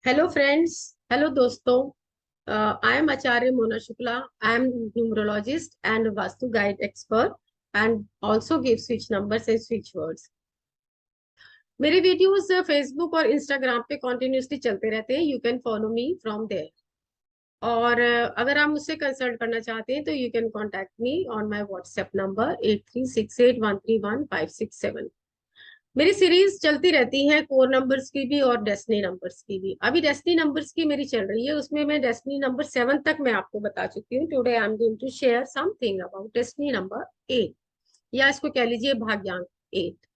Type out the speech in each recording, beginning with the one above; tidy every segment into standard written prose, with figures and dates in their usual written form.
Hello friends. Hello दोस्तों। I am Acharya Mona Shukla. I am numerologist and vastu guide expert and also give switch numbers and switch words. मेरे videos Facebook और Instagram पे continuously चलते रहते हैं। You can follow me from there. और अगर आप मुझसे कंसल्ट करना चाहते हैं तो you can contact me on my WhatsApp number 8368131567। मेरी सीरीज चलती रहती है कोर नंबर्स की भी और डेस्टिनी नंबर्स की भी। अभी डेस्टिनी नंबर्स की मेरी चल रही है, उसमें मैं डेस्टिनी नंबर 7 तक मैं आपको बता चुकी हूँ। Today I am going to share something about destiny number 8, या इसको कह लीजिए भाग्यांक 8।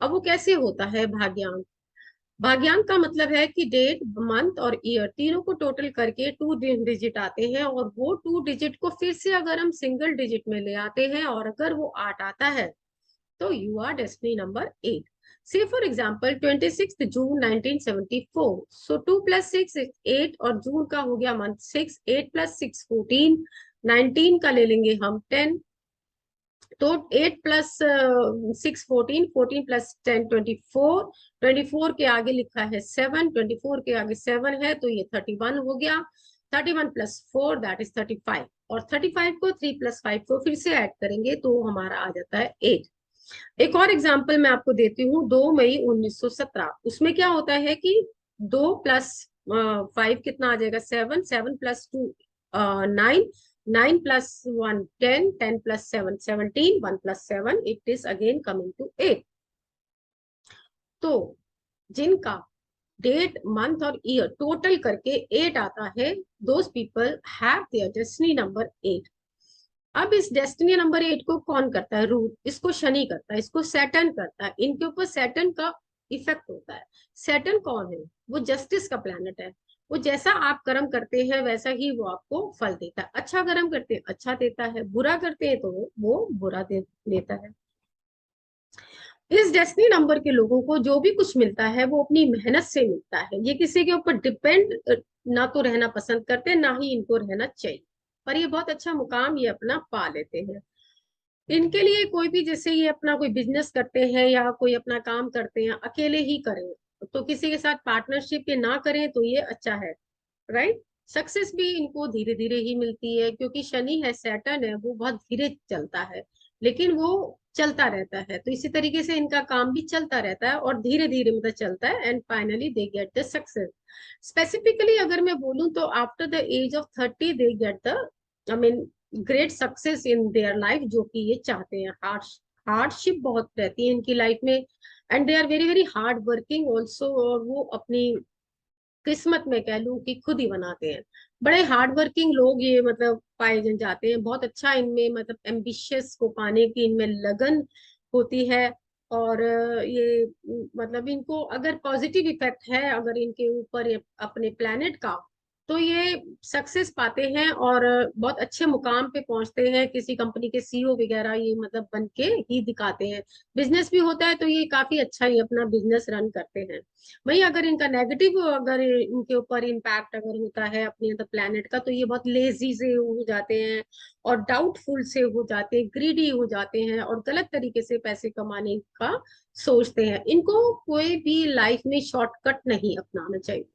अब वो कैसे होता है भाग्यांक? भाग्यांक का मतलब है कि डेट, मंथ और ईयर तीनों को टोटल करके 2 डिजिट आते हैं, और वो 2 डिजिट को फिर से अगर हम सिंगल डिजिट में ले आते हैं और अगर वो 8 आता है तो यू आर डेस्टिनी नंबर 8। से फॉर एग्जाम्पल 26 जून 1974, सो 2 + 6 8, और जून का हो गया मंथ 6, 8 + 6 14, 19 का ले लेंगे हम 10, तो 8 + 6 14, 14 + 10 24, 24 के आगे लिखा है 7, 24 के आगे 7 है तो ये 31 हो गया। 31 + 4 दैट इज 35, और 35 को 3 + 5 को फिर से ऐड करेंगे तो हमारा आ जाता है 8। एक और एग्जांपल मैं आपको देती हूँ, 2 मई 1917। उसमें क्या होता है कि 2 + 5 कितना आ जाएगा? 7, 7 + 2 9, 9 + 1 10, 10 + 7 17, 1 + 7 it is again coming to 8। तो जिनका डेट, मंथ और ईयर टोटल करके 8 आता है, those people have their destiny number 8। अब इस डेस्टिनी नंबर 8 को कौन करता है रूल? इसको शनि करता है, इसको सैटर्न करता है। इनके ऊपर सैटर्न का इफेक्ट होता है। सैटर्न कौन है? वो जस्टिस का प्लैनेट है। वो जैसा आप कर्म करते हैं वैसा ही वो आपको फल देता है। अच्छा कर्म करते हैं अच्छा देता है, बुरा करते हैं तो वो बुरा देता है। इस डेस्टिनी नंबर के लोगों को जो भी कुछ मिलता है वो अपनी मेहनत से मिलता है। ये किसी के ऊपर डिपेंड ना तो रहना पसंद करते, ना ही इनको रहना चाहिए। पर ये बहुत अच्छा मुकाम ये अपना पा लेते हैं। इनके लिए कोई भी, जैसे ये अपना कोई बिजनेस करते हैं या कोई अपना काम करते हैं, अकेले ही करें तो किसी के साथ पार्टनरशिप ये ना करें तो ये अच्छा है, राइट। सक्सेस भी इनको धीरे धीरे ही मिलती है, क्योंकि शनि है, सैटर्न है, वो बहुत धीरे चलता है लेकिन वो चलता रहता है। तो इसी तरीके से इनका काम भी चलता रहता है और धीरे धीरे मतलब चलता है, and finally they get the success. Specifically अगर मैं बोलूं तो after the age of 30 they get the, I mean, great success in their life, जो कि ये चाहते हैं। हार्डशिप बहुत रहती है इनकी लाइफ में, and they are very very hard working also. और वो अपनी किस्मत में कह लूं कि खुद ही बनाते हैं। बड़े हार्ड वर्किंग लोग ये मतलब पाए जाते हैं। बहुत अच्छा इनमें मतलब एम्बिशियस को पाने की इनमें लगन होती है। और ये मतलब इनको अगर पॉजिटिव इफेक्ट है अगर इनके ऊपर अपने प्लेनेट का, तो ये सक्सेस पाते हैं और बहुत अच्छे मुकाम पे पहुंचते हैं। किसी कंपनी के सीईओ वगैरह ये मतलब बन के ही दिखाते हैं। बिजनेस भी होता है तो ये काफी अच्छा ही अपना बिजनेस रन करते हैं। वही अगर इनका नेगेटिव अगर इनके ऊपर इम्पैक्ट अगर होता है अपने द प्लेनेट का, तो ये बहुत लेजी से हो जाते हैं और डाउटफुल से हो जाते हैं, ग्रीडी हो जाते हैं और गलत तरीके से पैसे कमाने का सोचते हैं। इनको कोई भी लाइफ में शॉर्टकट नहीं अपनाना चाहिए,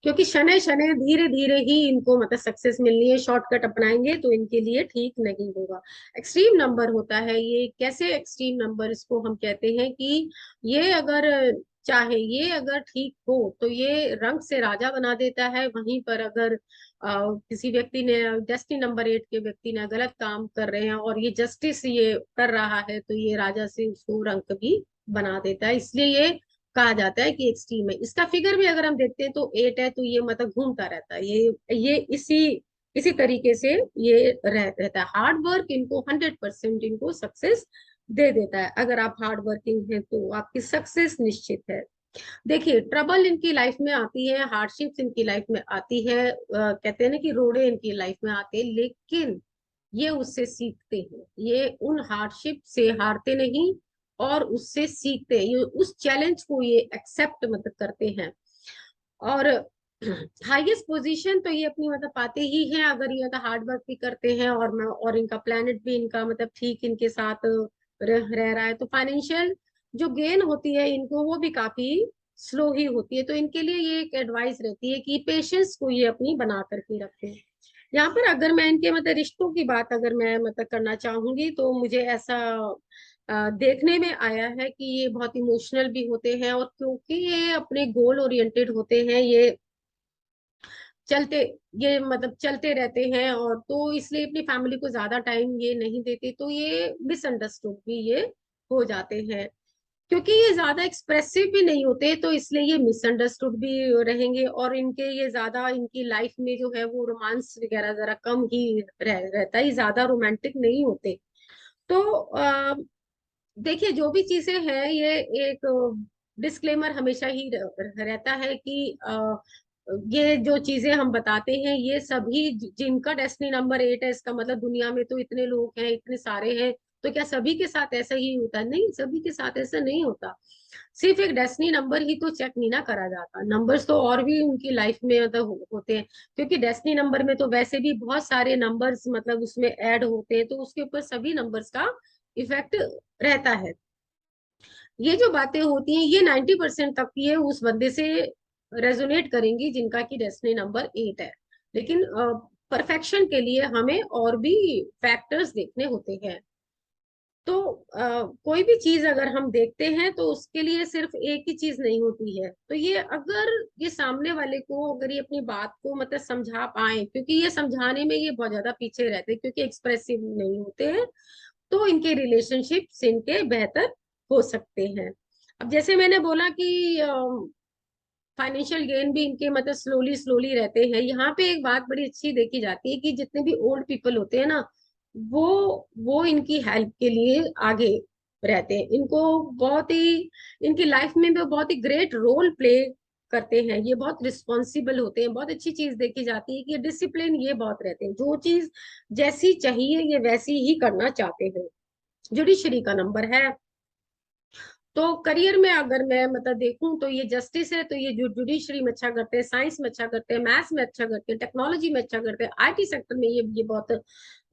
क्योंकि शनै शनै धीरे धीरे ही इनको मतलब सक्सेस मिलनी है। शॉर्टकट अपनाएंगे तो इनके लिए ठीक नहीं होगा। एक्सट्रीम नंबर होता है ये। कैसे एक्सट्रीम नंबर इसको हम कहते हैं कि ये अगर चाहे, ये अगर ठीक हो तो ये रंग से राजा बना देता है। वहीं पर अगर किसी व्यक्ति ने, डेस्टिनी नंबर 8 के व्यक्ति ने गलत काम कर रहे हैं और ये जस्टिस ये कर रहा है, तो ये राजा से उसको रंक भी बना देता है। इसलिए ये कहा जाता है कि एक्सट्रीम है। इसका फिगर भी अगर हम देखते हैं तो 8 है, तो ये मतलब घूमता रहता है। ये इसी इसी तरीके से ये रहता है। हार्ड वर्क इनको 100% इनको सक्सेस दे देता है। अगर आप हार्ड वर्किंग हैं तो आपकी सक्सेस निश्चित है। देखिए, ट्रबल इनकी लाइफ में आती है, हार्डशिप्स इनकी लाइफ में आती है, कहते हैं ना कि रोड़े इनकी लाइफ में आते हैं, लेकिन ये उससे सीखते हैं। ये उन हार्डशिप से हारते नहीं और उससे सीखते हैं। ये उस चैलेंज को ये एक्सेप्ट मतलब करते हैं। और हाईएस्ट पोजीशन तो ये अपनी मतलब पाते ही हैं अगर ये मतलब हार्ड वर्क भी करते हैं और इनका प्लेनेट भी इनका मतलब ठीक इनके साथ रह रहा है। तो फाइनेंशियल जो गेन होती है इनको वो भी काफी स्लो ही होती है। तो इनके लिए ये एक एडवाइस रहती है कि पेशेंस को ये अपनी बना करके रखें। यहाँ पर अगर मैं इनके मतलब रिश्तों की बात अगर मैं मतलब करना चाहूंगी, तो मुझे ऐसा देखने में आया है कि ये बहुत इमोशनल भी होते हैं, और क्योंकि ये अपने गोल ओरिएंटेड होते हैं, ये चलते ये मतलब चलते रहते हैं, और तो इसलिए अपनी फैमिली को ज्यादा टाइम ये नहीं देते, तो ये मिसअंडरस्टूड भी ये हो जाते हैं। क्योंकि ये ज्यादा एक्सप्रेसिव भी नहीं होते, तो इसलिए ये मिसअंडरस्टूड भी रहेंगे, और इनके ये ज्यादा इनकी लाइफ में जो है वो रोमांस वगैरह जरा कम ही रहता है, ये ज्यादा रोमांटिक नहीं होते। तो देखिए, जो भी चीजें हैं ये एक डिस्क्लेमर हमेशा ही रहता है कि ये जो चीजें हम बताते हैं ये सभी जिनका डेस्टिनी नंबर 8 है, इसका मतलब दुनिया में तो इतने लोग हैं, इतने सारे हैं, तो क्या सभी के साथ ऐसा ही होता है? नहीं, सभी के साथ ऐसा नहीं होता। सिर्फ एक डेस्टिनी नंबर ही तो चेक नहीं ना करा जाता, नंबर्स तो और भी उनकी लाइफ में मतलब होते हैं, क्योंकि डेस्टिनी नंबर में तो वैसे भी बहुत सारे नंबर्स मतलब उसमें ऐड होते हैं, तो उसके ऊपर सभी नंबर्स का इफेक्ट रहता है। ये जो बातें होती हैं ये 90% तक ये उस बंदे से रेजोनेट करेंगी जिनका की डेस्टिनी नंबर 8 है। लेकिन परफेक्शन के लिए हमें और भी फैक्टर्स देखने होते हैं। तो कोई भी चीज अगर हम देखते हैं तो उसके लिए सिर्फ एक ही चीज नहीं होती है। तो ये अगर ये सामने वाले को अगर ये अपनी बात को मतलब समझा पाए, क्योंकि ये समझाने में ये बहुत ज्यादा पीछे रहते हैं क्योंकि एक्सप्रेसिव नहीं होते हैं, तो इनके रिलेशनशिप्स इनके बेहतर हो सकते हैं। अब जैसे मैंने बोला कि फाइनेंशियल गेन भी इनके मतलब स्लोली स्लोली रहते हैं। यहाँ पे एक बात बड़ी अच्छी देखी जाती है कि जितने भी ओल्ड पीपल होते हैं ना, वो वो इनकी हेल्प के लिए आगे रहते हैं। इनको बहुत ही इनकी लाइफ में भी बहुत ही ग्रेट रोल प्ले करते हैं। ये बहुत रिस्पॉन्सिबल होते हैं। बहुत अच्छी चीज देखी जाती है कि डिसिप्लिन ये बहुत रहते हैं, जो चीज जैसी चाहिए ये वैसी ही करना चाहते हैं। जुडिशरी का नंबर है। तो करियर में अगर मैं मतलब देखूं तो ये जस्टिस है, तो ये जो जुडिशरी में अच्छा करते हैं, साइंस में अच्छा करते हैं, मैथ्स में अच्छा करते हैं, टेक्नोलॉजी में अच्छा करते हैं, आईटी सेक्टर में ये बहुत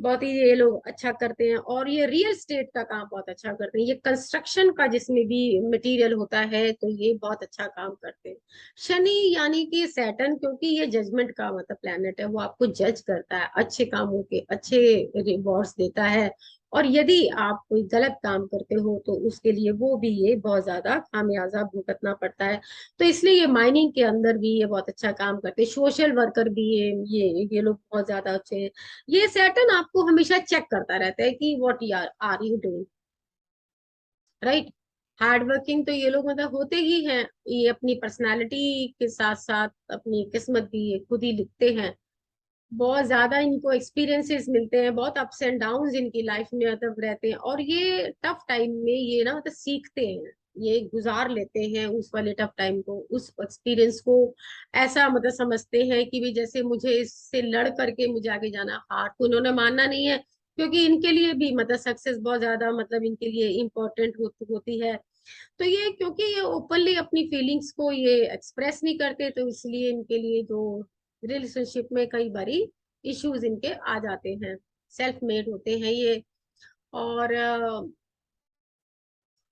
बहुत ही ये लोग अच्छा करते हैं, और ये रियल स्टेट का काम बहुत अच्छा करते हैं। ये कंस्ट्रक्शन का जिसमें भी मटेरियल होता है तो ये बहुत अच्छा काम करते हैं। शनि यानी कि सैटर्न, क्योंकि ये जजमेंट का मतलब प्लेनेट है, वो आपको जज करता है, अच्छे कामों के अच्छे रिवॉर्ड्स देता है, और यदि आप कोई गलत काम करते हो तो उसके लिए वो भी ये बहुत ज्यादा खामियाजा भुगतना पड़ता है। तो इसलिए ये माइनिंग के अंदर भी ये बहुत अच्छा काम करते हैं, सोशल वर्कर भी ये लोग बहुत ज्यादा अच्छे हैं। ये सैटर्न आपको हमेशा चेक करता रहता है कि what you are you doing right. Hard working तो ये लोग मतलब होते ही हैं। ये अपनी पर्सनालिटी के साथ साथ अपनी किस्मत भी ये खुद ही लिखते हैं। बहुत ज्यादा इनको एक्सपीरियंसेस मिलते हैं, बहुत अप्स एंड डाउन्स इनकी लाइफ में मतलब रहते हैं, और ये टफ टाइम में ये ना मतलब सीखते हैं, ये गुजार लेते हैं उस वाले टफ टाइम को, उस एक्सपीरियंस को। ऐसा मतलब समझते हैं कि भी जैसे मुझे इससे लड़ करके मुझे आगे जाना, हार को इन्होंने मानना नहीं है, क्योंकि इनके लिए भी मतलब सक्सेस बहुत ज्यादा मतलब इनके लिए इम्पोर्टेंट होती है। तो ये क्योंकि ये ओपनली अपनी फीलिंग्स को ये एक्सप्रेस नहीं करते, तो इसलिए इनके लिए जो रिलेशनशिप में कई बारी इश्यूज इनके आ जाते हैं। सेल्फ मेड होते हैं ये, और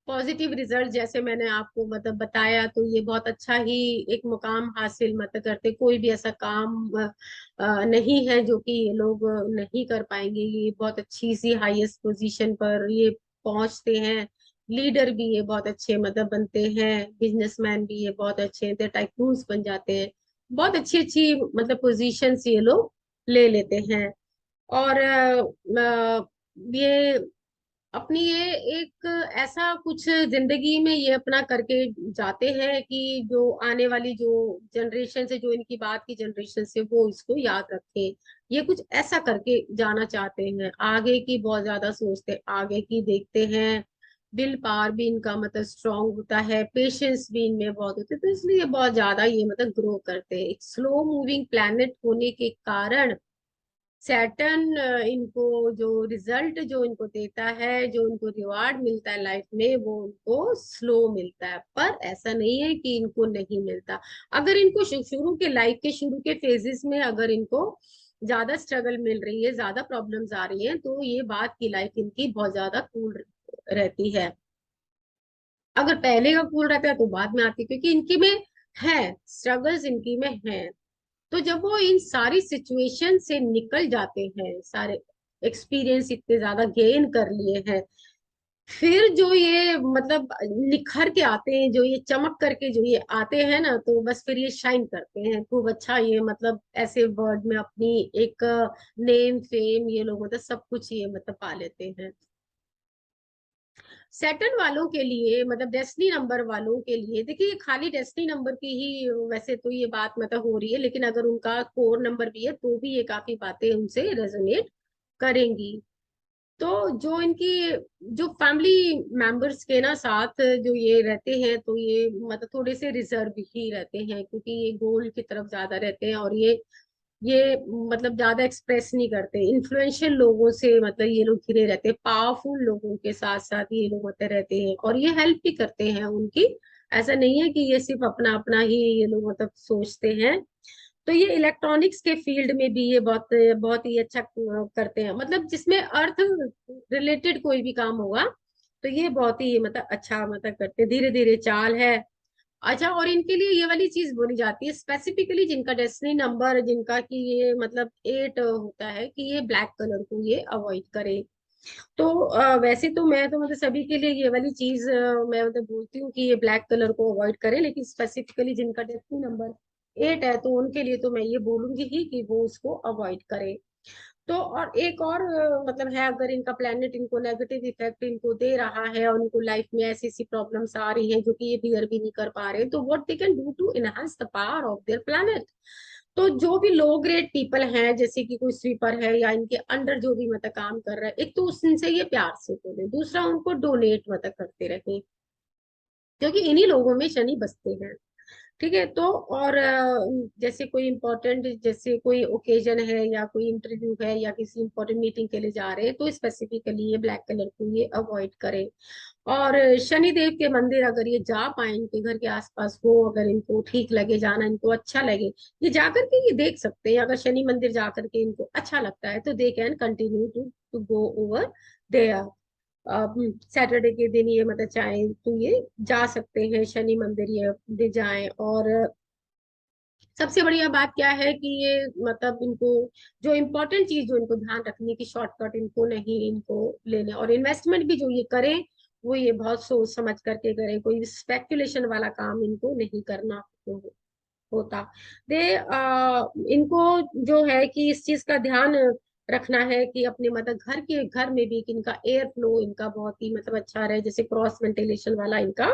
पॉजिटिव रिजल्ट जैसे मैंने आपको मतलब बताया, तो ये बहुत अच्छा ही एक मुकाम हासिल मतलब करते। कोई भी ऐसा काम नहीं है जो कि ये लोग नहीं कर पाएंगे। ये बहुत अच्छी सी हाईएस्ट पोजीशन पर ये पहुंचते हैं। लीडर भी ये बहुत अच्छे मतलब बनते हैं, बिजनेसमैन भी ये बहुत अच्छे टाइकून्स बन जाते हैं। बहुत अच्छी अच्छी मतलब पोजीशंस ये लोग ले लेते हैं। और ये अपनी ये एक ऐसा कुछ जिंदगी में ये अपना करके जाते हैं कि जो आने वाली जो जनरेशन से, जो इनकी बात की जनरेशन से, वो इसको याद रखें। ये कुछ ऐसा करके जाना चाहते हैं, आगे की बहुत ज्यादा सोचते हैं, आगे की देखते हैं। विल पावर भी इनका मतलब स्ट्रांग होता है, पेशेंस भी इनमें बहुत होते हैं, तो इसलिए बहुत ज्यादा ये मतलब ग्रो करते हैं। एक स्लो मूविंग प्लैनेट होने के कारण सैटर्न इनको जो रिजल्ट जो इनको देता है, जो इनको रिवार्ड मिलता है लाइफ में, वो उनको स्लो मिलता है। पर ऐसा नहीं है कि इनको नहीं मिलता। अगर इनको शुरू के लाइफ के शुरू के फेजेस में अगर इनको ज्यादा स्ट्रगल मिल रही है, ज्यादा प्रॉब्लम्स आ रही हैं, तो ये बात की लाइफ इनकी बहुत ज्यादा कूल रहती है। अगर पहले का कूल रहता है तो बाद में आती है, क्योंकि इनकी में है स्ट्रगल्स, इनकी में है। तो जब वो इन सारी सिचुएशन से निकल जाते हैं, सारे एक्सपीरियंस इतने ज्यादा गेन कर लिए हैं, फिर जो ये मतलब निखर के आते हैं, जो ये चमक करके जो ये आते हैं ना, तो बस फिर ये शाइन करते हैं खूब अच्छा। ये मतलब ऐसे वर्ड में अपनी एक नेम फेम ये लोग मतलब सब कुछ ये मतलब पा लेते हैं। सेटन वालों के लिए मतलब डेस्टिनी नंबर वालों के लिए देखिए, ये खाली डेस्टिनी नंबर की ही वैसे तो ये बात मतलब हो रही है, लेकिन अगर उनका कोर नंबर भी है तो भी ये काफी बातें उनसे रेजोनेट करेंगी। तो जो इनकी जो फैमिली मेंबर्स के ना साथ जो ये रहते हैं, तो ये मतलब थोड़े से रिजर्व ही रहते हैं, क्योंकि ये गोल की तरफ ज्यादा रहते हैं, और ये मतलब ज्यादा एक्सप्रेस नहीं करते। इन्फ्लुएंशियल लोगों से मतलब ये लोग घिरे रहते हैं, पावरफुल लोगों के साथ साथ ये लोग होते रहते हैं, और ये हेल्प भी करते हैं उनकी। ऐसा नहीं है कि ये सिर्फ अपना अपना ही ये लोग मतलब सोचते हैं। तो ये इलेक्ट्रॉनिक्स के फील्ड में भी ये बहुत बहुत ही अच्छा करते हैं, मतलब जिसमें अर्थ रिलेटेड कोई भी काम होगा तो ये बहुत ही मतलब अच्छा मतलब करते हैं, धीरे धीरे चाल है। अच्छा, और इनके लिए ये वाली चीज बोली जाती है स्पेसिफिकली, जिनका डेस्टिनी नंबर जिनका कि ये मतलब 8 होता है, कि ये ब्लैक कलर को ये अवॉइड करे। तो वैसे तो मैं तो मतलब सभी के लिए ये वाली चीज मैं मतलब बोलती हूँ कि ये ब्लैक कलर को अवॉइड करें, लेकिन स्पेसिफिकली जिनका डेस्टिनी नंबर 8 है तो उनके लिए तो मैं ये बोलूंगी ही कि वो उसको अवॉइड करें। तो और एक और मतलब है, अगर इनका प्लेनेट इनको नेगेटिव इफेक्ट इनको दे रहा है, और उनको लाइफ में ऐसी ऐसी प्रॉब्लम्स आ रही हैं जो कि ये बियर भी नहीं कर पा रहे, तो what they can do to enhance the power of their planet. तो जो भी लो ग्रेड पीपल हैं, जैसे कि कोई स्वीपर है या इनके अंडर जो भी मतलब काम कर रहा है, एक तो उनसे ये प्यार से बोले, दूसरा उनको डोनेट मतलब करते रहे, क्योंकि इन्हीं लोगों में शनि बसते हैं। ठीक है, तो और जैसे कोई इम्पोर्टेंट जैसे कोई ओकेजन है या कोई इंटरव्यू है या किसी इम्पोर्टेंट मीटिंग के लिए जा रहे हैं, तो स्पेसिफिकली ये ब्लैक कलर को ये अवॉइड करें। और शनि देव के मंदिर अगर ये जा पाए, इनके घर के आसपास हो, अगर इनको ठीक लगे जाना, इनको अच्छा लगे, ये जाकर के ये देख सकते हैं। अगर शनि मंदिर जाकर के इनको अच्छा लगता है तो they can continue to to go over there. Saturday के दिन ये मतलब चाहे तो ये जा सकते हैं शनि मंदिर, ये भी जाएं। और सबसे बढ़िया बात क्या है कि ये मतलब इनको जो इम्पोर्टेंट चीज जो इनको ध्यान रखने की, शॉर्टकट इनको नहीं इनको लेने, और इन्वेस्टमेंट भी जो ये करें वो ये बहुत सोच समझ करके करें, कोई स्पेकुलेशन वाला काम इनको नहीं करना होता। दे इनको जो है कि इस चीज का ध्यान रखना है कि अपने मतलब घर के घर में भी कि इनका एयर फ्लो इनका बहुत ही मतलब अच्छा रहे, जैसे क्रॉस वेंटिलेशन वाला इनका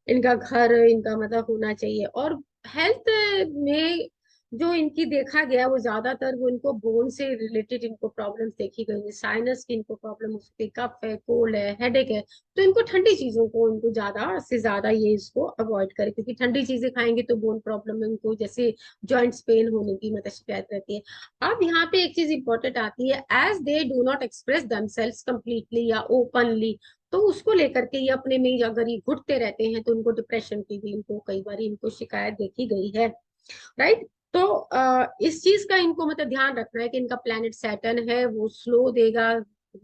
इनका घर इनका मतलब होना चाहिए। और हेल्थ में जो इनकी देखा गया वो ज्यादातर वो इनको बोन से रिलेटेड इनको प्रॉब्लम्स देखी गई है, साइनस की इनको प्रॉब्लम हो सकती है, कफ है, कोल्ड है, हेडेक है। तो इनको ठंडी चीजों को इनको ज्यादा से ज्यादा ये इसको अवॉइड करें, क्योंकि ठंडी चीजें खाएंगे तो बोन प्रॉब्लम में इनको जैसे जॉइंट्स पेन होने की मतलब शिकायत रहती है। अब यहाँ पे एक चीज इंपॉर्टेंट आती है, as they do not express themselves completely या ओपनली, तो उसको लेकर के ये अपने में अगर ये घुटते रहते हैं तो उनको डिप्रेशन की भी इनको कई बार इनको शिकायत देखी गई है। राइट। तो इस चीज का इनको मतलब ध्यान रखना है कि इनका प्लेनेट सैटर्न है, वो स्लो देगा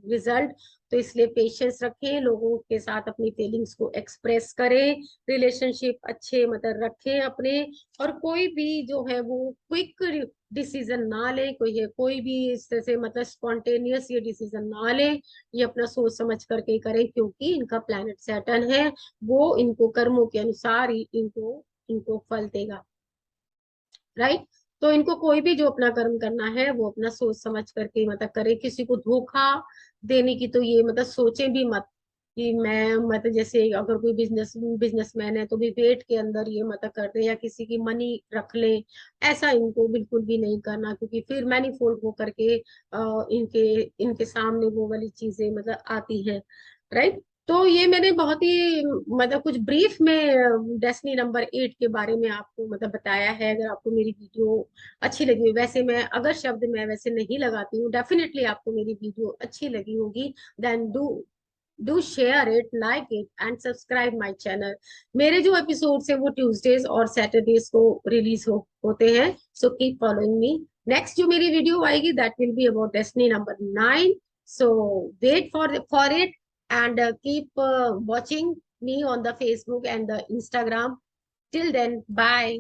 रिजल्ट। तो इसलिए पेशेंस रखें, लोगों के साथ अपनी फीलिंग्स को एक्सप्रेस करें, रिलेशनशिप अच्छे मतलब रखें अपने। और कोई भी जो है वो क्विक डिसीजन ना ले, कोई भी इस तरह से मतलब स्पॉन्टेनियस ये डिसीजन ना ले, ये अपना सोच समझ करके करें, क्योंकि इनका प्लेनेट सैटर्न है, वो इनको कर्मों के अनुसार ही इनको इनको फल देगा। राइट। तो इनको कोई भी जो अपना कर्म करना है वो अपना सोच समझ करके मतलब करे, किसी को धोखा देने की तो ये मतलब सोचे भी मत कि मैं मतलब जैसे अगर कोई बिजनेसमैन है तो भी वेट के अंदर ये मतलब कर दे या किसी की मनी रख ले, ऐसा इनको बिल्कुल भी नहीं करना, क्योंकि फिर मैनीफोल्ड हो करके इनके इनके सामने वो वाली चीजें मतलब आती हैं। राइट। तो ये मैंने बहुत ही मतलब कुछ ब्रीफ में डेस्टिनी नंबर 8 के बारे में आपको मतलब बताया है। अगर आपको मेरी वीडियो अच्छी लगी हो, वैसे मैं अगर शब्द मैं वैसे नहीं लगाती हूँ, डेफिनेटली आपको मेरी वीडियो अच्छी लगी होगी, then do share it, like it and subscribe my channel. मेरे जो एपिसोड्स है वो ट्यूसडेज और सैटरडेज को रिलीज होते हैं, so keep following me. Next जो मेरी वीडियो आएगी that will be about destiny number 9, so wait for it and keep watching me on the Facebook and the Instagram. Till then, bye.